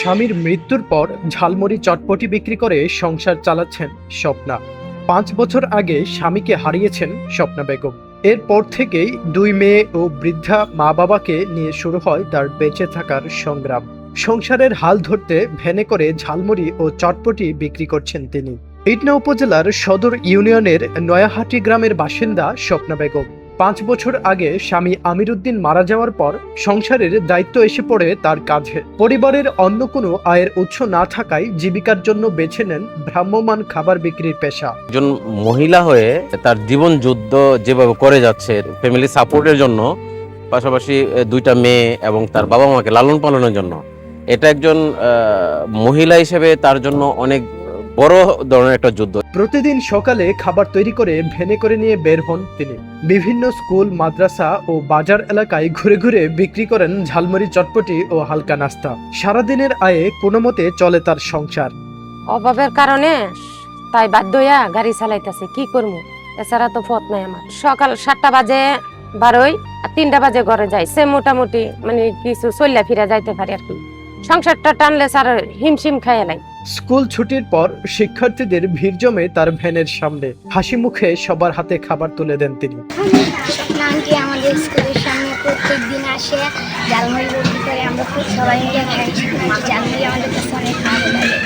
স্বামীর মৃত্যুর পর ঝালমুড়ি চটপটি বিক্রি করে সংসার চালাচ্ছেন স্বপ্না। 5 বছর আগে স্বামীকে হারিয়েছেন স্বপ্না বেগম। এরপর থেকেই 2 মেয়ে ও বৃদ্ধা মা বাবাকে নিয়ে শুরু হয় তার বেঁচে থাকার সংগ্রাম। সংসারের হাল ধরতে ভ্যানে করে ঝালমুড়ি ও চটপটি বিক্রি করছেন তিনি। ইটনা উপজেলার সদর ইউনিয়নের নয়াহাটি গ্রামের বাসিন্দা স্বপ্না বেগম। 5 বছর আগে স্বামী আমির উদ্দিন মারা যাওয়ার পর সংসারের দায়িত্ব এসে পড়ে তার কাঁধে। পরিবারের অন্য কোনো আয়ের উৎস না থাকায় জীবিকার জন্য বেছে নেন ভ্রাম্যমাণ খাবার বিক্রির পেশা। একজন মহিলা হয়ে তার জীবন যুদ্ধ যেভাবে করে যাচ্ছে ফ্যামিলি সাপোর্টের জন্য, পাশাপাশি 2টা মেয়ে এবং তার বাবা মাকে লালন পালনের জন্য, এটা একজন মহিলা হিসেবে তার জন্য অনেক বড় ধরনের একটা যুদ্ধ। প্রতিদিন সকালে খাবার তৈরি করে ভ্যানে করে নিয়ে বের হন তিনি। বিভিন্ন স্কুল, মাদ্রাসা ও বাজার এলাকায় ঘুরে ঘুরে বিক্রি করেন ঝালমুড়ি, চটপটি ও হালকা নাস্তা। সারাদিনের আয়ে কোনো মতে চলে তার সংসার। অভাবের কারণে তাই বাধ্য হইয়া গাড়ি চালাইতেছে, কি করবো, এছাড়া তো পথ নাই আমার। সকাল 7টা বাজে বারোই, আর 3টা বাজে ঘরে যাই, সে মোটামুটি মানে কিছু চল্লা ফিরা যাইতে পারি আর কি। সংসারটা টানলে স্যার হিমশিম খাইয়া নাই। স্কুল ছুটির পর শিক্ষার্থীদের ভিড় জমে তার ভ্যানের সামনে। হাসি মুখে সবার হাতে খাবার তুলে দেন তিনি। স্বপ্না আন্টি আমাদের স্কুলের সামনে প্রত্যেক দিন আসে, ঝালমুড়ি বিক্রি করে। আমরা সবাই মিলে খাই। ঝালমুড়ি আমাদের কাছে অনেক ভালো লাগে।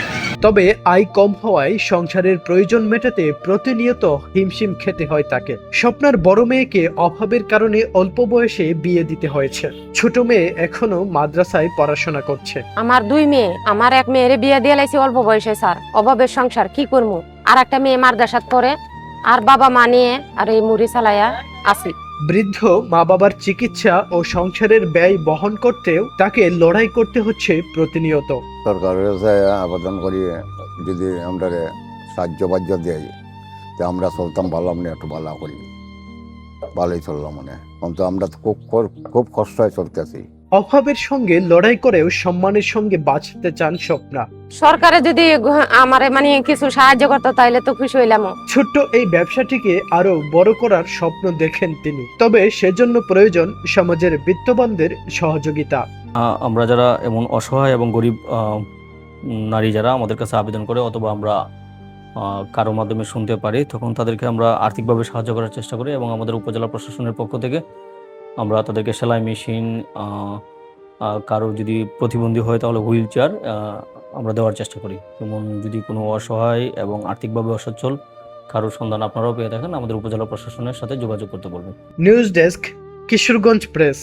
তবে আয় কম হওয়ায় সংসারের প্রয়োজন মেটাতে প্রতিনিয়ত হিমশিম খেতে হয় তাকে। স্বপ্নার বড় মেয়েকে অভাবের কারণে অল্প বয়সে বিয়ে দিতে হয়েছে। ছোট মেয়ে এখনো মাদ্রাসায় পড়াশোনা করছে। আমার 2 মেয়ে, আমার এক মেয়ের বিয়ে দিয়ে লাইছি অল্প বয়সে স্যার। অভাবের সংসার, কি করবো। আর একটা মেয়ে মাদ্রাসাত পড়ে, আর বাবা মা নিয়ে আর এই মুড়ি চালাইয়া আসি। বৃদ্ধ মা বাবার চিকিৎসা ও সংসারের ব্যয় বহন করতেও তাকে লড়াই করতে হচ্ছে প্রতিনিয়ত। সরকারের কাছে আবেদন করি, যদি আমরা সাহায্য বাহ্য দেয় তো আমরা চলতাম ভালো, আমরা একটু ভালো করি, ভালোই চললাম মনে। কিন্তু আমরা তো খুব কষ্ট হয়ে চলতেছি। অভাবের সঙ্গে লড়াই করেও সম্মানের সঙ্গে বাঁচতে চান স্বপ্না। সরকারে যদি আমারে মানে কিছু সাহায্য করতো তাইলে তো খুশি হইলাম। ছোট্ট এই ব্যবসাটিকে আরো বড় করার স্বপ্ন দেখেন তিনি। তবে সেজন্য প্রয়োজন সমাজের বিত্তবানদের সহযোগিতা। আমরা যারা এমন অসহায় এবং গরিব নারী যারা আমাদের কাছে আবেদন করে অথবা আমরা কারো মাধ্যমে শুনতে পারি, তখন তাদেরকে আমরা আর্থিকভাবে সাহায্য করার চেষ্টা করি এবং আমাদের উপজেলা প্রশাসনের পক্ষ থেকে আমরা তাদেরকে সেলাই মেশিন, কারো যদি প্রতিবন্ধী হয় তাহলে হুইল চেয়ার আমরা দেওয়ার চেষ্টা করি। যেমন যদি কোনো অসহায় এবং আর্থিকভাবে অসচ্ছল কারোর সন্ধান আপনারাও পেয়ে থাকেন, আমাদের উপজেলা প্রশাসনের সাথে যোগাযোগ করতে বলবেন। News desk, Kishoreganj press.